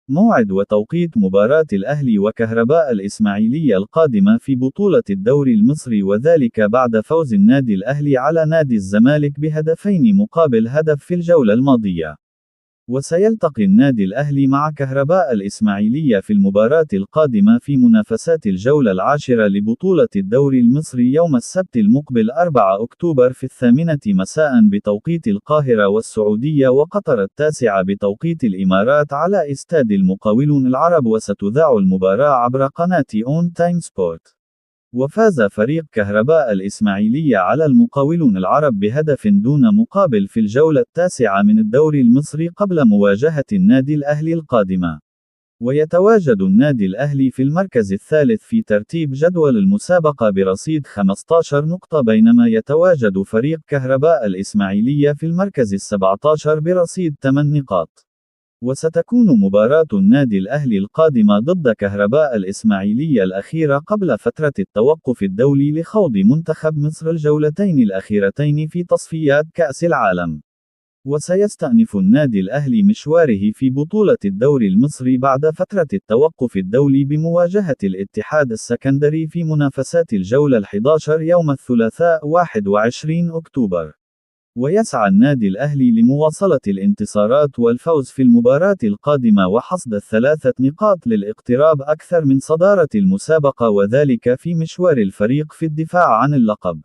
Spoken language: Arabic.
موعد وتوقيت مباراة الأهلي وكهرباء الإسماعيلية القادمة في بطولة الدوري المصري، وذلك بعد فوز النادي الأهلي على نادي الزمالك بهدفين مقابل هدف في الجولة الماضية. وسيلتقي النادي الأهلي مع كهرباء الإسماعيلية في المباراة القادمة في منافسات الجولة العاشرة لبطولة الدوري المصري يوم السبت المقبل 4 أكتوبر في 8 مساء بتوقيت القاهرة والسعودية، وقطر 9 بتوقيت الإمارات، على استاد المقاولون العرب. وستذاع المباراة عبر قناة أون تايم سبورت. وفاز فريق كهرباء الإسماعيلية على المقاولون العرب بهدف دون مقابل في الجولة التاسعة من الدوري المصري قبل مواجهة النادي الأهلي القادمة. ويتواجد النادي الأهلي في المركز الثالث في ترتيب جدول المسابقة برصيد 15 نقطة، بينما يتواجد فريق كهرباء الإسماعيلية في المركز ال17 برصيد 8 نقاط. وستكون مباراة النادي الأهلي القادمة ضد كهرباء الإسماعيلية الأخيرة قبل فترة التوقف الدولي لخوض منتخب مصر الجولتين الأخيرتين في تصفيات كأس العالم. وسيستأنف النادي الأهلي مشواره في بطولة الدوري المصري بعد فترة التوقف الدولي بمواجهة الاتحاد السكندري في منافسات الجولة ال11 يوم الثلاثاء 21 أكتوبر. ويسعى النادي الأهلي لمواصلة الانتصارات والفوز في المباراة القادمة وحصد ال3 نقاط للاقتراب أكثر من صدارة المسابقة، وذلك في مشوار الفريق في الدفاع عن اللقب.